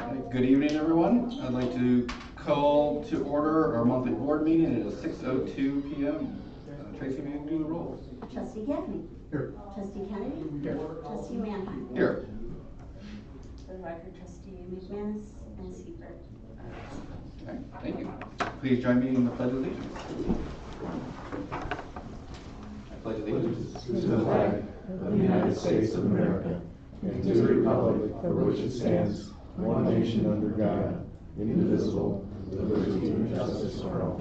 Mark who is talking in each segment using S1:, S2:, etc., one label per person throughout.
S1: Good evening, everyone. I'd like to call to order our monthly board meeting. It is 6:02 p.m. Tracy, will you do the roll?
S2: Trustee Gaffney.
S3: Here.
S2: Trustee Kennedy.
S3: Here.
S2: Trustee Manheim.
S1: Here.
S2: For the record, Trustee McManus and Seifert.
S1: Okay, thank you. Please join me in the Pledge of Allegiance. I pledge allegiance
S3: To the flag of the United States of America and to the republic for which it stands, one nation under God, indivisible, with liberty and justice for all.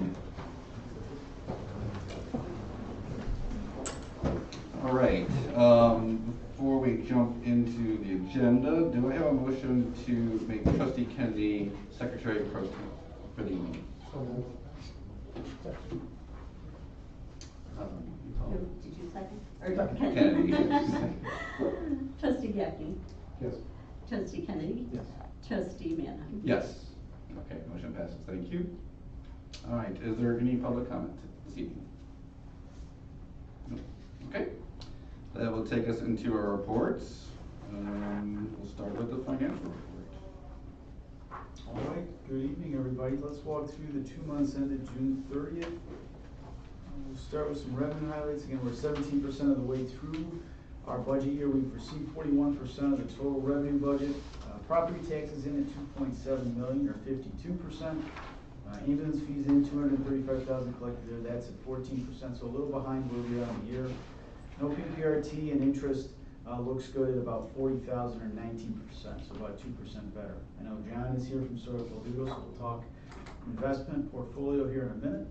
S1: All right. Before we jump into the agenda, do I have a motion to make Trustee Kennedy Secretary Pro Tem for the evening?
S2: Did you second? Or
S1: Kennedy.
S2: Trustee Gaffney.
S3: Yes.
S2: Trustee Kennedy.
S3: Yes.
S2: Trustee Manheim.
S1: Yes. Okay, motion passes. Thank you. All right, is there any public comment this evening? No. Okay, that will take us into our reports. We'll start with the financial report.
S4: All right, good evening, everybody. Let's walk through the 2 months ended June 30th. We'll start with some revenue highlights. Again, we're 17% of the way through our budget year. We've received 41% of the total revenue budget. Property taxes in at $2.7 million, or 52%. Ambulance fees in $235,000 collected there. That's at 14%, so a little behind where we are on the year. No PPRT and interest looks good at about $40,000 or 19%, so about 2% better. I know John is here from Sawyer Faldugo, so we'll talk investment portfolio here in a minute.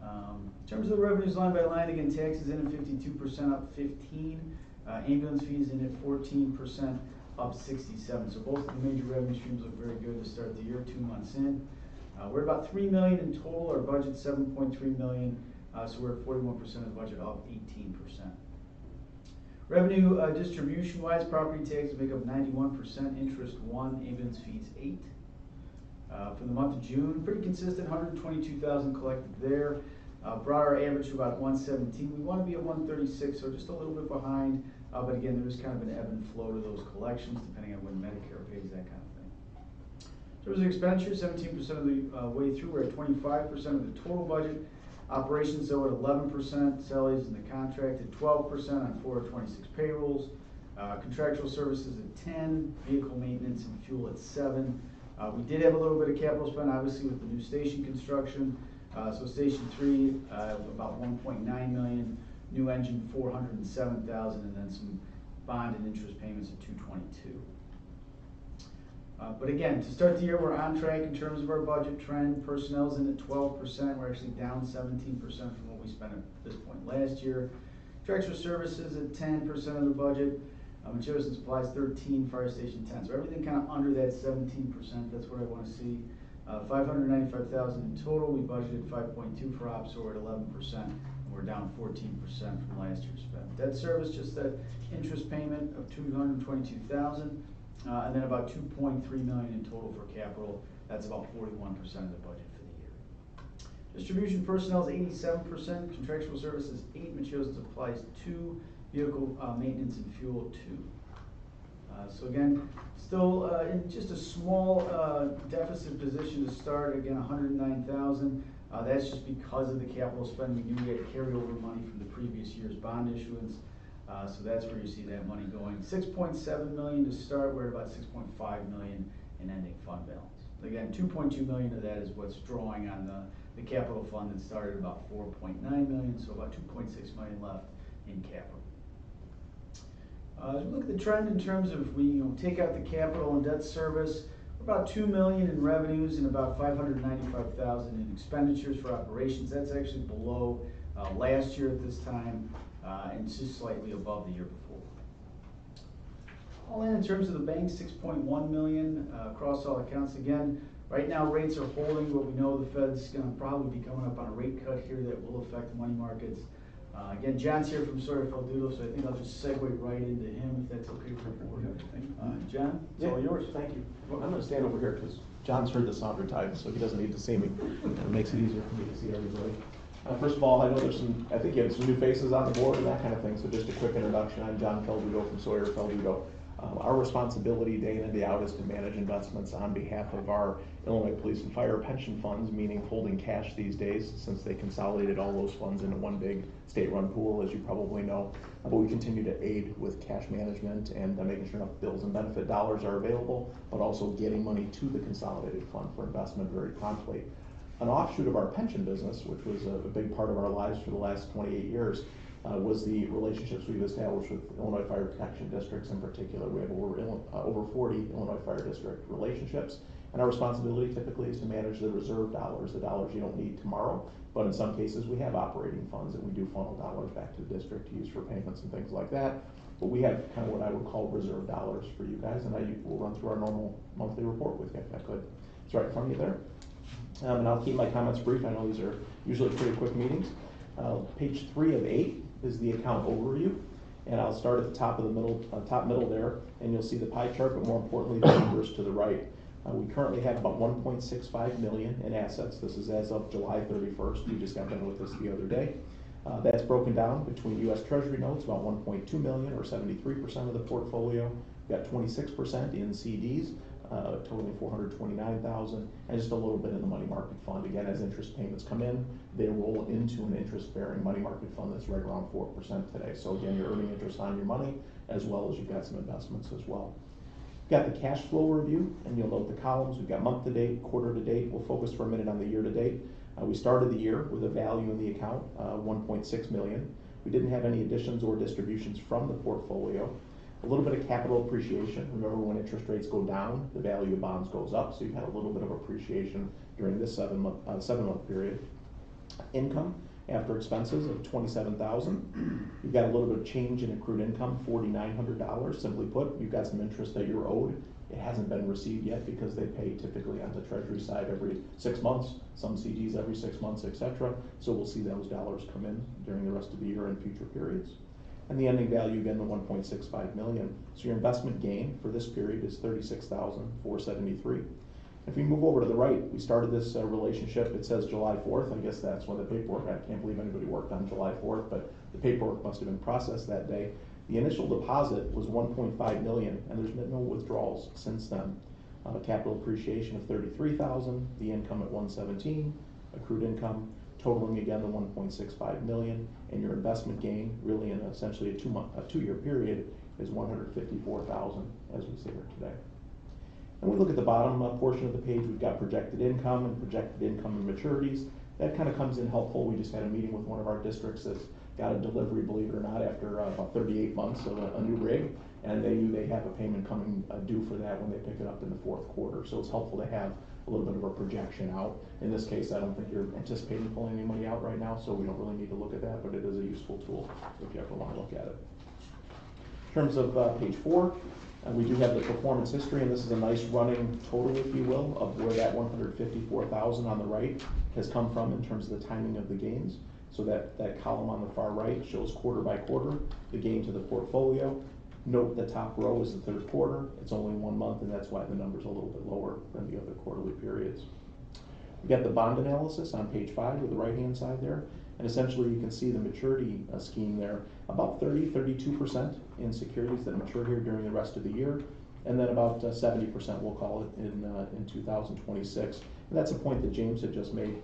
S4: In terms of the revenues line by line, again, taxes in at 52%, up 15. Ambulance fees in at 14%, up 67. So both of the major revenue streams look very good to start the year, 2 months in. We're about $3 million in total. Our budget's $7.3 million, so we're at 41% of the budget, up 18%. Revenue distribution-wise, property taxes make up 91%, interest 1, ambulance fees 8. For the month of June, pretty consistent, $122,000 collected there. Brought our average to about 117. We want to be at 136, so just a little bit behind. But again, there is kind of an ebb and flow to those collections, depending on when Medicare pays, that kind of thing. In terms of expenditures, 17% of the way through. We're at 25% of the total budget. Operations, though, at 11%. Salaries in the contract at 12% on 426 payrolls. Contractual services at 10. Vehicle maintenance and fuel at 7. We did have a little bit of capital spend, obviously, with the new station construction. So Station 3, about $1.9 million. New engine, $407,000, and then some bond and interest payments of $222,000. But again, to start the year, we're on track in terms of our budget trend. Personnel's in at 12%. We're actually down 17% from what we spent at this point last year. Contractual services at 10% of the budget. Materials and supplies 13, fire station 10. So everything kind of under that 17%. That's what I want to see. $595,000 in total. We budgeted 5.2 for ops, so we're at 11%. We're down 14% from last year's spend. Debt service, just that interest payment of $222,000, and then about $2.3 million in total for capital. That's about 41% of the budget for the year. Distribution personnel is 87%. Contractual services 8. Materials and supplies 2. Vehicle maintenance and fuel 2. So again, still in just a small deficit position to start. Again, $109,000. That's just because of the capital spend. We do get carryover money from the previous year's bond issuance. So that's where you see that money going. $6.7 million to start. We're at about $6.5 million in ending fund balance. Again, $2.2 million of that is what's drawing on the capital fund that started about $4.9 million. So about $2.6 million left in capital. As we look at the trend in terms of we take out the capital and debt service, we're about $2 million in revenues and about $595,000 in expenditures for operations. That's actually below last year at this time, and it's just slightly above the year before. All in terms of the bank, $6.1 million across all accounts. Again, right now rates are holding, but we know the Fed's going to probably be coming up on a rate cut here that will affect the money markets. Again, John's here from Sawyer Faldugo, so I think I'll just segue right into him, if that's okay for the board. John, it's all yours.
S5: Thank you. I'm going to stand over here because John's heard this 100 times, so he doesn't need to see me. It makes it easier for me to see everybody. First of all, I know there's I think you have some new faces on the board and that kind of thing, so just a quick introduction. I'm John Faldugo from Sawyer Faldugo. Our responsibility day in and day out is to manage investments on behalf of our Illinois Police and Fire pension funds, meaning holding cash these days since they consolidated all those funds into one big state-run pool, as you probably know. But we continue to aid with cash management and making sure enough bills and benefit dollars are available, but also getting money to the consolidated fund for investment very promptly. An offshoot of our pension business, which was a big part of our lives for the last 28 years, was the relationships we've established with Illinois Fire Protection Districts in particular. We have over 40 Illinois Fire District relationships, and our responsibility typically is to manage the reserve dollars, the dollars you don't need tomorrow, but in some cases we have operating funds that we do funnel dollars back to the district to use for payments and things like that. But we have kind of what I would call reserve dollars for you guys, and we'll run through our normal monthly report with you if I could. It's right in front of you there. And I'll keep my comments brief. I know these are usually pretty quick meetings. Page 3 of 8 is the account overview, and I'll start at the top middle there, and you'll see the pie chart, but more importantly the numbers to the right. We currently have about 1.65 million in assets. This is as of July 31st. We just got done with this the other day. That's broken down between U.S. Treasury notes, about 1.2 million, or 73% of the portfolio. We've got 26% in CDs, totaling 429,000, and just a little bit in the money market fund. Again, as interest payments come in, they roll into an interest-bearing money market fund that's right around 4% today. So again, you're earning interest on your money, as well as you've got some investments as well. We've got the cash flow review, and you'll note the columns. We've got month to date, quarter to date. We'll focus for a minute on the year to date. We started the year with a value in the account, 1.6 million. We didn't have any additions or distributions from the portfolio. A little bit of capital appreciation. Remember, when interest rates go down, the value of bonds goes up, so you've had a little bit of appreciation during this seven-month period. Income after expenses of $27,000. You've got a little bit of change in accrued income, $4,900. Simply put, you've got some interest that you're owed. It hasn't been received yet because they pay typically on the Treasury side every 6 months, some CDs every 6 months, etc. So we'll see those dollars come in during the rest of the year and future periods. And the ending value, again, the 1.65 million. So your investment gain for this period is $36,473. If we move over to the right, we started this relationship. It says July 4th. I guess that's when the paperwork, I can't believe anybody worked on July 4th, but the paperwork must have been processed that day. The initial deposit was 1.5 million, and there's been no withdrawals since then. Capital appreciation of 33,000, the income at 117, accrued income totaling again the 1.65 million, and your investment gain, really in essentially a two-year period, is 154,000 as we sit here today. And we look at the bottom portion of the page. We've got projected income and maturities. That kind of comes in helpful. We just had a meeting with one of our districts that's got a delivery, believe it or not, after about 38 months of a new rig, and they knew they have a payment coming due for that when they pick it up in the fourth quarter. So it's helpful to have a little bit of a projection out. In this case, I don't think you're anticipating pulling any money out right now, so we don't really need to look at that, but it is a useful tool if you ever want to look at it. In terms of page 4, we do have the performance history, and this is a nice running total, if you will, of where that 154,000 on the right has come from in terms of the timing of the gains. So that column on the far right shows quarter by quarter the gain to the portfolio. Note the top row is the third quarter. It's only 1 month, and that's why the number's a little bit lower than the other quarterly periods. We got the bond analysis on page 5 with the right-hand side there. And essentially you can see the maturity scheme there, about 32% in securities that mature here during the rest of the year, and then about 70%, we'll call it, in 2026. And that's a point that James had just made,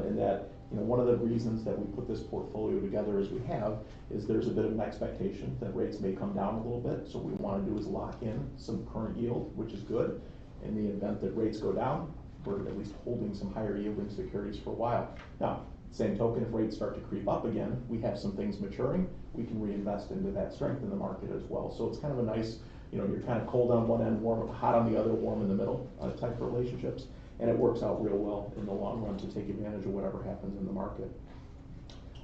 S5: in that, you know, one of the reasons that we put this portfolio together as we have is there's a bit of an expectation that rates may come down a little bit. So what we want to do is lock in some current yield, which is good. In the event that rates go down, we're at least holding some higher yielding securities for a while. Now, same token, if rates start to creep up again, we have some things maturing, we can reinvest into that strength in the market as well. So it's kind of a nice, you know, you're kind of cold on one end, hot on the other, warm in the middle type relationships. And it works out real well in the long run to take advantage of whatever happens in the market.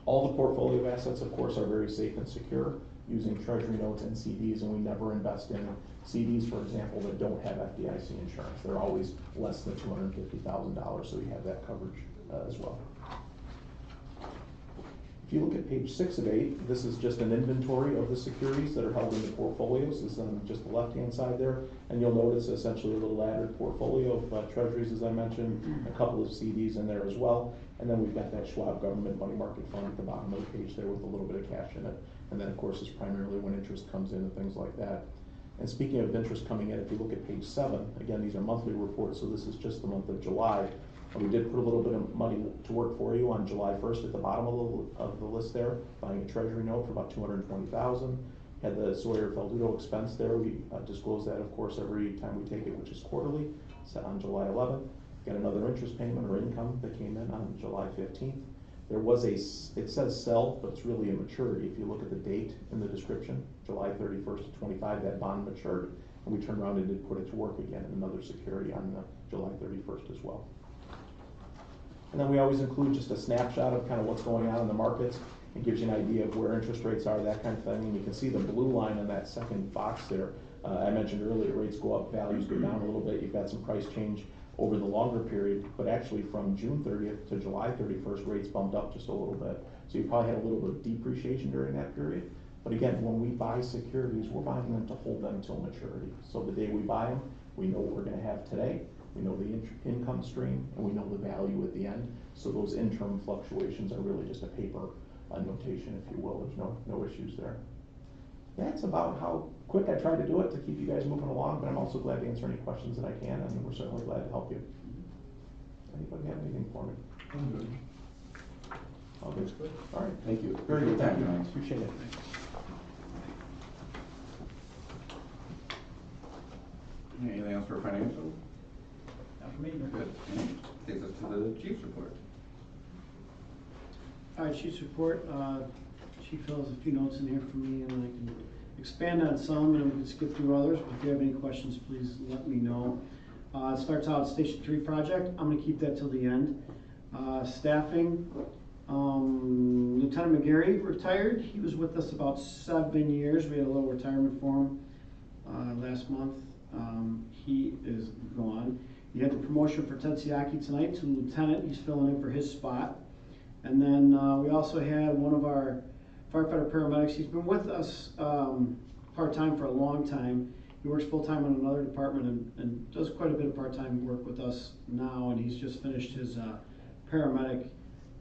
S5: All the portfolio assets, of course, are very safe and secure using Treasury notes and CDs, and we never invest in CDs, for example, that don't have FDIC insurance. They're always less than $250,000, so you have that coverage as well. If you look at page 6 of 8, this is just an inventory of the securities that are held in the portfolios. This is on just the left-hand side there, and you'll notice essentially a little laddered portfolio of treasuries, as I mentioned, a couple of CDs in there as well, and then we've got that Schwab government money market fund at the bottom of the page there with a little bit of cash in it, and then of course is primarily when interest comes in and things like that. And speaking of interest coming in, if you look at page 7, again, these are monthly reports, so this is just the month of July. And we did put a little bit of money to work for you on July 1st at the bottom of the list there, buying a treasury note for about $220,000. Had the Sawyer-Faldudo expense there. We disclose that, of course, every time we take it, which is quarterly, set on July 11th. Got another interest payment or income that came in on July 15th. There was it says sell, but it's really a maturity. If you look at the date in the description, July 31st of 25, that bond matured, and we turned around and did put it to work again in another security on July 31st as well. And then we always include just a snapshot of kind of what's going on in the markets. It gives you an idea of where interest rates are, that kind of thing. And you can see the blue line in that second box there. I mentioned earlier, rates go up, values go down a little bit. You've got some price change over the longer period, but actually from June 30th to July 31st, rates bumped up just a little bit. So you probably had a little bit of depreciation during that period. But again, when we buy securities, we're buying them to hold them until maturity. So the day we buy them, we know what we're going to have today. We know the income stream, and we know the value at the end. So those interim fluctuations are really just a paper notation, if you will. There's no issues there. That's about how quick I try to do it to keep you guys moving along, but I'm also glad to answer any questions that I can, and we're certainly glad to help you. Anybody have anything for me? All good. All right.
S1: Thank you.
S5: Very good. Thank you.
S1: Thank you.
S5: Appreciate it.
S1: Anything else for financial?
S4: Not for me.
S1: Good. Okay. Takes us to the chief's report.
S6: All right, Chief's report. Chief Hill has a few notes in here for me, and I can expand on some, and we can skip through others. But if you have any questions, please let me know. It starts out Station 3 project. I'm going to keep that till the end. Staffing. Lieutenant McGarry retired. He was with us about 7 years. We had a little retirement for him last month. He is gone. You had the promotion for Ted Siaki tonight to lieutenant. He's filling in for his spot. And then we also had one of our firefighter paramedics. He's been with us part-time for a long time. He works full-time in another department and does quite a bit of part-time work with us now, and he's just finished his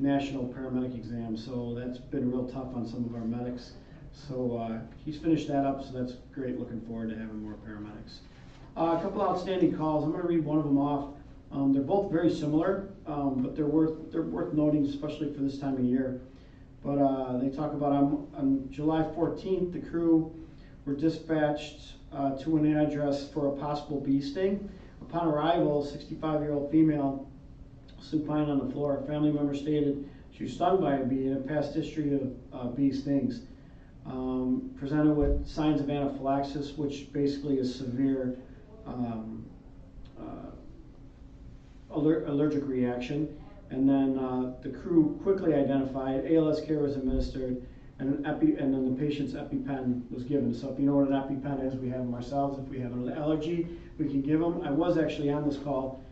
S6: national paramedic exam, so that's been real tough on some of our medics. So he's finished that up, so that's great. Looking forward to having more paramedics. A couple outstanding calls. I'm going to read one of them off. They're both very similar, but they're worth noting, especially for this time of year. But they talk about on July 14th, the crew were dispatched to an address for a possible bee sting. Upon arrival, a 65-year-old female supine on the floor. A family member stated she was stung by a bee and a past history of bee stings. Presented with signs of anaphylaxis, which basically is severe allergic reaction. And then the crew quickly identified, ALS care was administered, and then the patient's EpiPen was given. So if you know what an EpiPen is, we have them ourselves. If we have an allergy, we can give them. I was actually on this call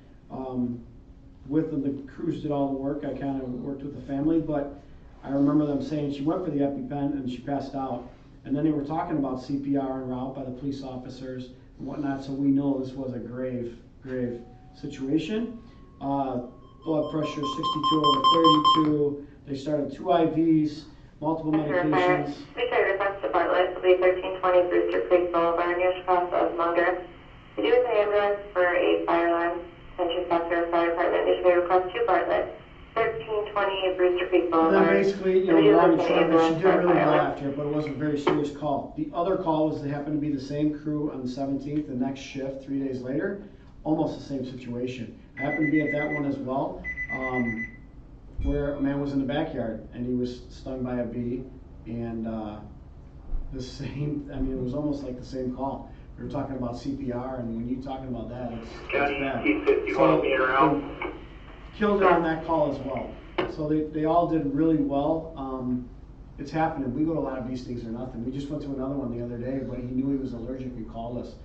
S6: with them. The crews did all the work. I kind of worked with the family, but I remember them saying she went for the EpiPen and she passed out. And then they were talking about CPR en route by the police officers and whatnot, so we know this was a grave situation. Blood pressure 62/32. They started 2 IVs, multiple medications.
S7: Please request to Bartlett, will be 1320 Brewster Creek Boulevard, near Chicago, Munger. To do with an ambulance for a fire alarm, Central Sector Fire Department, usually request to Bartlett, 1320 Brewster Creek Boulevard.
S6: And then basically, long and short, she did really well after it, but it wasn't a very serious call. The other call was they happened to be the same crew on the 17th, the next shift, 3 days later, almost the same situation. I happened to be at that one as well, where a man was in the backyard and he was stung by a bee, and the same, I mean, it was almost like the same call. We were talking about CPR, and when you're talking about that, it's bad. So they killed her on that call as well. So they all did really well. It's happening. We go to a lot of bee stings or nothing. We just went to another one the other day, but he knew he was allergic and called us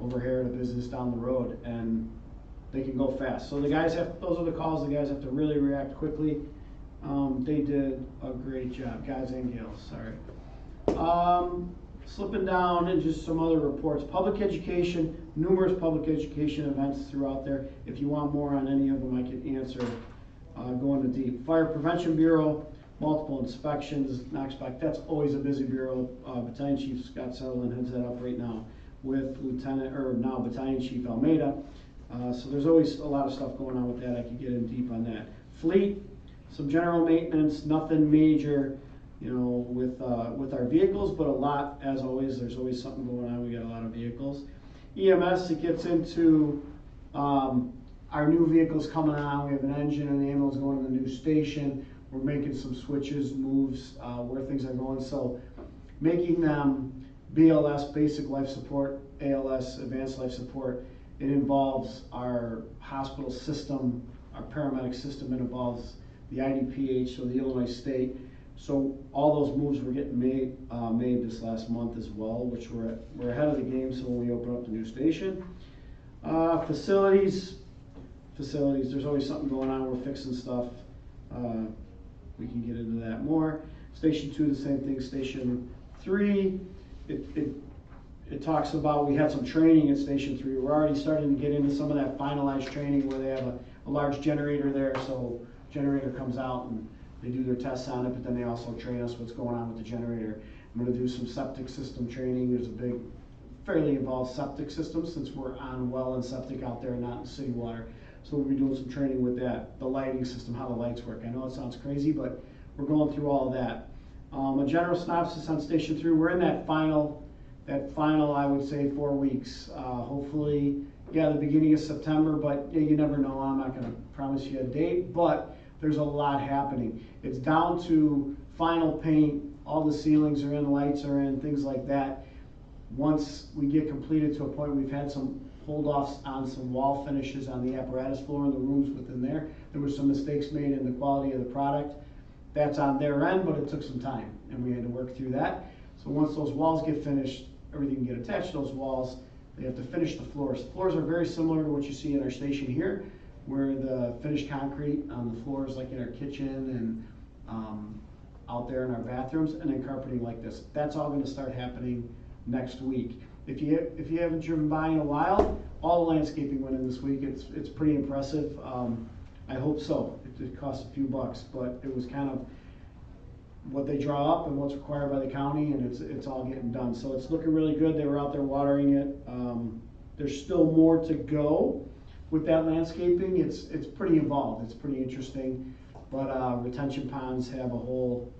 S6: over here at a business down the road, and they can go fast. So the guys those are the calls. The guys have to really react quickly. They did a great job, guys and gals, sorry. Slipping down and just some other reports. Public education, numerous public education events throughout there. If you want more on any of them, I can answer, go into deep. Fire Prevention Bureau, multiple inspections, Knoxback, that's always a busy bureau. Battalion Chief Scott Sutherland heads that up right now. with now Battalion Chief Almeida. So there's always a lot of stuff going on with that. I could get in deep on that. Fleet, some general maintenance, nothing major, you know, with our vehicles, but a lot, as always, there's always something going on. We got a lot of vehicles. EMS, it gets into our new vehicles coming on. We have an engine and an ambulance going to the new station. We're making some switches, moves, where things are going. So making them BLS, basic life support, ALS, advanced life support, it involves our hospital system, our paramedic system. It involves the IDPH, so the Illinois State. So all those moves were getting made this last month as well, which we're ahead of the game. So when we open up the new station, facilities, there's always something going on. We're fixing stuff. We can get into that more. Station 2, the same thing. Station 3, it talks about, we had some training at Station 3. We're already starting to get into some of that finalized training where they have a large generator there. So generator comes out and they do their tests on it, but then they also train us what's going on with the generator. I'm going to do some septic system training. There's a big, fairly involved septic system since we're on well and septic out there, not in city water. So we'll be doing some training with that. The lighting system, how the lights work. I know it sounds crazy, but we're going through all of that. A general synopsis on Station 3. We're in that final, I would say, 4 weeks. Hopefully, the beginning of September, but you never know. I'm not going to promise you a date, but there's a lot happening. It's down to final paint. All the ceilings are in, lights are in, things like that. Once we get completed to a point, we've had some hold-offs on some wall finishes on the apparatus floor and the rooms within there. There were some mistakes made in the quality of the product. That's on their end, but it took some time, and we had to work through that. So once those walls get finished, everything can get attached to those walls. They have to finish the floors. The floors are very similar to what you see in our station here, where the finished concrete on the floors, like in our kitchen and out there in our bathrooms, and then carpeting like this. That's all going to start happening next week. If you haven't driven by in a while, all the landscaping went in this week. It's pretty impressive. I hope so. It cost a few bucks, but it was kind of what they draw up and what's required by the county, and it's all getting done. So it's looking really good. They were out there watering it. There's still more to go with that landscaping. It's pretty involved. It's pretty interesting. But retention ponds have a whole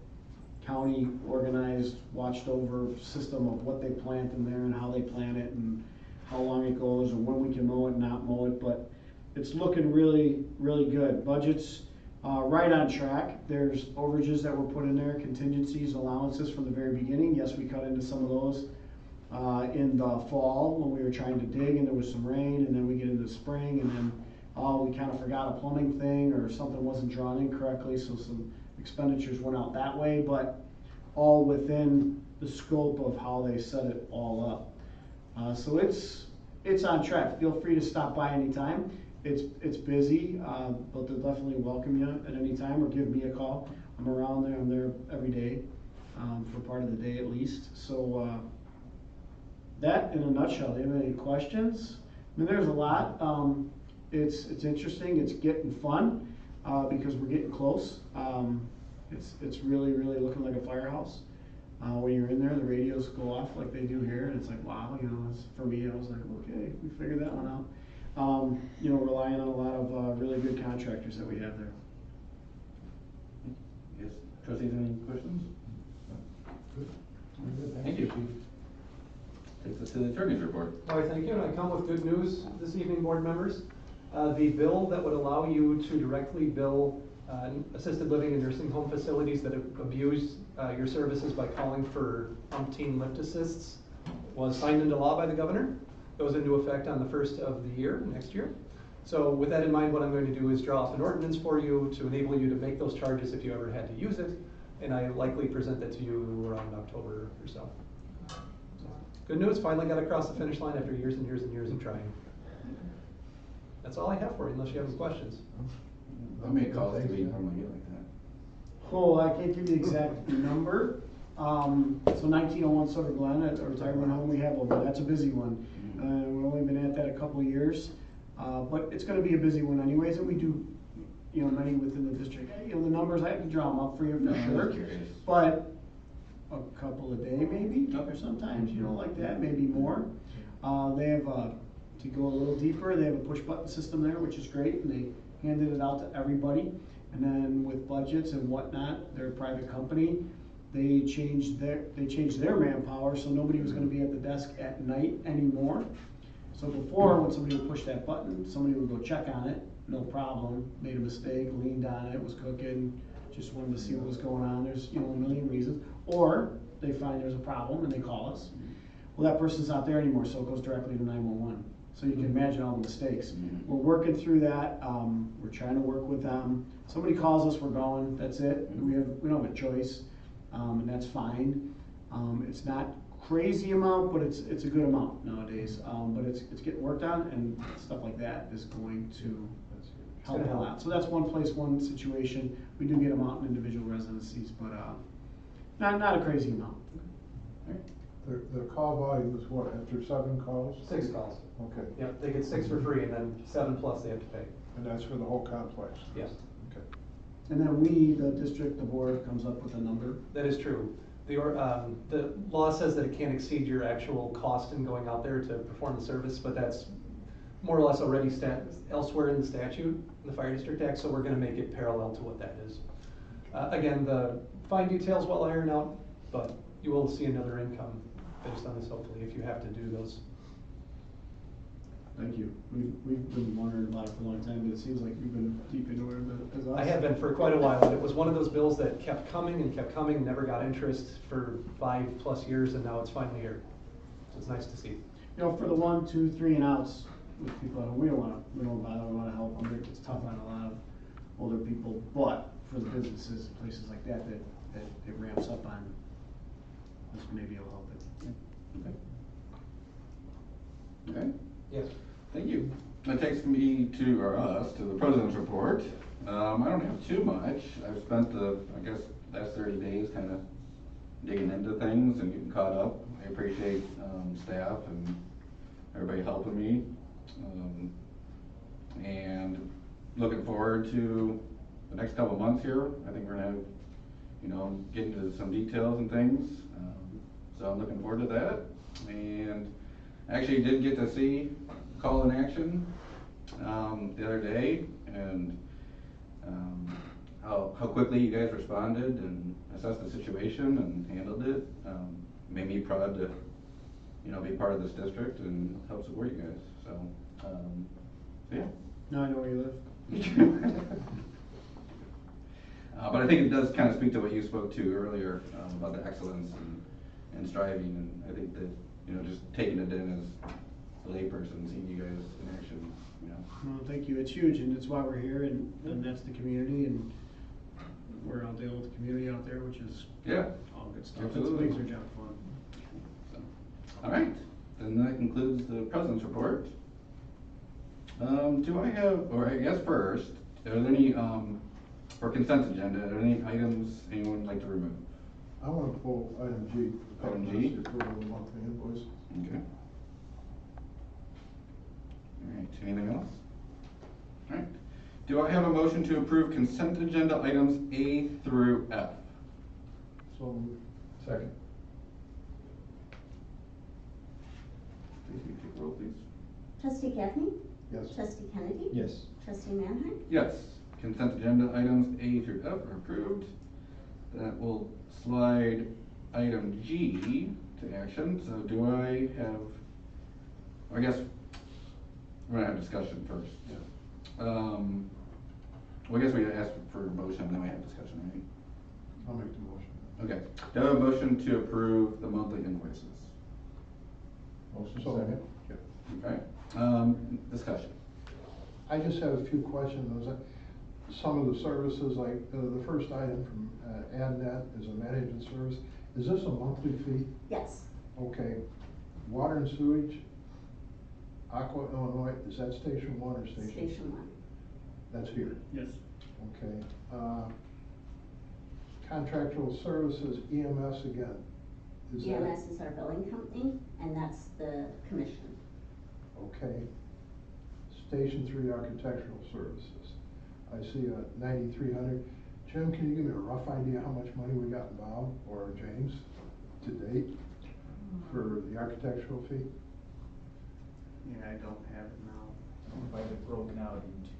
S6: county organized, watched over system of what they plant in there and how they plant it and how long it goes and when we can mow it and not mow it. But it's looking really, really good. Budget's right on track. There's overages that were put in there, contingencies, allowances from the very beginning. Yes, we cut into some of those in the fall when we were trying to dig and there was some rain, and then we get into the spring and then we kind of forgot a plumbing thing or something wasn't drawn in correctly, so some expenditures went out that way, but all within the scope of how they set it all up. So it's on track. Feel free to stop by anytime. It's busy, but they'll definitely welcome you at any time or give me a call. I'm around there. I'm there every day for part of the day at least. So that in a nutshell. Do you have any questions? I mean, there's a lot. It's interesting. It's getting fun because we're getting close. It's really, really looking like a firehouse. When you're in there, the radios go off like they do here, and it's like, wow, for me, I was like, okay, we figured that one out. Relying on a lot of really good contractors that we have there.
S1: Yes, trustees, any questions? Thank you. Takes us to the attorney's report.
S8: All right, thank you, and I come with good news this evening, board members. The bill that would allow you to directly bill assisted living and nursing home facilities that abuse your services by calling for umpteen lift assists was signed into law by the governor. Goes into effect on the 1st of the year, next year. So with that in mind, what I'm going to do is draw up an ordinance for you to enable you to make those charges if you ever had to use it, and I likely present that to you around October or so. Good news, finally got across the finish line after years and years and years of trying. That's all I have for you, unless you have any questions.
S1: How many calls do we normally get like that?
S6: Oh, I can't give you the exact number. So 1901 Silver Glen at a retirement home we have over. That's a busy one. We've only been at that a couple of years, but it's going to be a busy one anyways. And we do, many within the district. The numbers I can draw them up for you for sure. But a couple a day maybe, or sometimes like that, maybe more. They have, to go a little deeper, they have a push button system there, which is great, and they handed it out to everybody. And then with budgets and whatnot, they're a private company. They changed their manpower, so nobody was gonna be at the desk at night anymore. So before, when somebody would push that button, somebody would go check on it, no problem, made a mistake, leaned on it, was cooking, just wanted to see what was going on. There's, a million reasons. Or they find there's a problem and they call us. Well, that person's not there anymore, so it goes directly to 911. So you can imagine all the mistakes. We're working through that. We're trying to work with them. Somebody calls us, we're going, that's it. We don't have a choice, and that's fine. It's not crazy amount, but it's a good amount nowadays. But it's getting worked on, and stuff like that is going to help a lot. So that's one place, one situation. We do get them out in individual residencies, but not a crazy amount.
S3: The call volume is what, after 7 calls?
S8: 6 calls.
S3: Okay,
S8: Yep, they get 6 for free and then 7 plus they have to pay.
S3: and that's for the whole complex?
S8: Yes,
S3: Okay.
S6: And then we, the district, the board comes up with a number.
S8: that is true. The law says that it can't exceed your actual cost in going out there to perform the service, but that's more or less already elsewhere in the statute, in the Fire District Act, so we're gonna make it parallel to what that is. Again, the fine details will iron out, but you will see another income based on this hopefully if you have to do those.
S6: Thank you. We've been wondering about it for a long time, but it seems like you've been deep into it as us.
S8: I have been for quite a while, and it was one of those bills that kept coming, never got interest for 5+ years, and now it's finally here. So it's nice to see.
S6: For the 1, 2, 3 and outs, with people at home, we don't bother, we wanna help them. It's tough on a lot of older people, but for the businesses, places like that it ramps up on, this maybe will help it.
S1: Okay,
S8: Yes.
S1: thank you. That takes me to, or us, to the president's report. I don't have too much. I've spent last 30 days kind of digging into things and getting caught up. I appreciate staff and everybody helping me. And looking forward to the next couple of months here. I think we're gonna, get into some details and things. So I'm looking forward to that. And actually did get to see Call in Action the other day, and how quickly you guys responded and assessed the situation and handled it. Made me proud to, be part of this district and help support you guys. So, yeah.
S6: Now I know where you live.
S1: But I think it does kind of speak to what you spoke to earlier about the excellence and striving, and I think that, just taking it in as a layperson, seeing you guys in action,
S6: Well, thank you. It's huge, and it's why we're here, and that's the community, and we're out dealing with the community out there, which is all good stuff.
S1: Absolutely.
S6: It makes our job fun.
S1: So, all right, then that concludes the president's report. Do I have, or I guess first, are there any, for consent agenda, are there any items anyone would like to remove?
S3: I want to pull item G.
S1: Item G?
S3: The approval of the monthly invoice.
S1: Okay. All right, anything else? All right, do I have a motion to approve consent agenda items A through F?
S3: So moved. Second.
S1: Please, can you take a roll, please?
S2: Trustee Gaffney?
S3: Yes.
S2: Trustee Kennedy?
S3: Yes.
S2: Trustee Manheim?
S1: Yes, consent agenda items A through F are approved. That will slide item G to action. So do I have, I guess, we're gonna have discussion first.
S3: Yeah.
S1: Well, I guess we ask for a motion, then we have discussion, right?
S3: I'll make the motion.
S1: Okay, do I have a motion to approve the monthly invoices?
S3: Motion second. Yep.
S1: Okay, discussion.
S3: I just have a few questions. Some of the services, like the first item from AdNet is a management service. Is this a monthly fee?
S2: Yes.
S3: Okay. Water and sewage, Aqua Illinois, is that station 1 or station?
S2: Station 1.
S3: That's here.
S6: Yes.
S3: Okay. Contractual services, EMS again. Is that-
S2: EMS is our billing company, and that's the commission.
S3: Okay. Station 3 architectural services. I see a 9,300. Jim, can you give me a rough idea how much money we got involved, or James, to date, for the architectural fee?
S9: Yeah, I don't have it now.
S10: If I had broken out into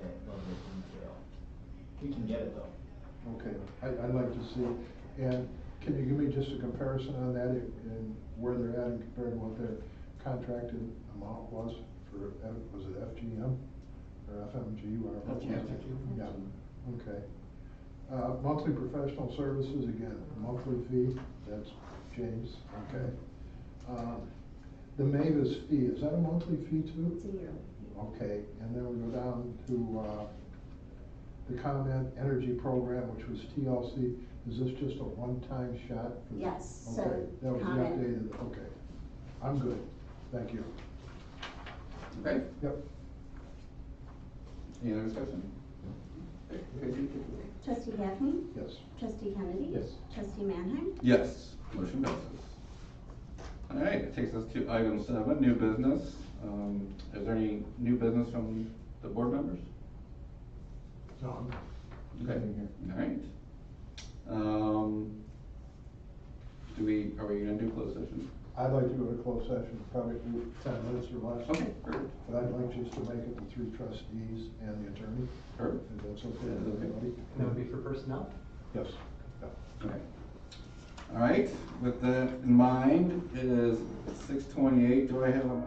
S10: that level of detail. We can get it though.
S3: Okay, I'd like to see, and can you give me just a comparison on that and where they're at and compared to what their contracted amount was for, was it FGM or FMG, whatever? it was? Yeah, okay. Monthly professional services, again, monthly fee, that's James, okay. The Mavis fee, is that a monthly fee too?
S2: It's a yearly fee.
S3: Okay, and then we go down to, the comment energy program, which was TLC, is this just a one-time shot?
S2: Yes, so
S3: Okay, that was the
S2: comment-
S3: updated, okay. I'm good, thank you.
S1: Okay,
S3: Yep.
S1: any other discussion? Okay, Tracy, take it away.
S2: Trustee Gaffney?
S3: Yes.
S2: Trustee Kennedy?
S3: Yes.
S2: Trustee Manheim?
S1: Yes, motion passes. All right, it takes us to item 7, new business. Is there any new business from the board members?
S3: No, I'm
S1: Okay,
S3: Nothing here.
S1: all right. Are we gonna do closed session?
S3: I'd like to go to closed session, probably do 10 minutes or less.
S1: Okay, perfect.
S3: But I'd like just to make it the 3 trustees and the attorney,
S1: Perfect.
S3: if that's okay
S1: That is
S3: with
S1: okay.
S3: everybody.
S8: And that would be for personnel?
S3: Yes. Yeah.
S1: Okay. All right, with that in mind, it is 6:28. Do I have a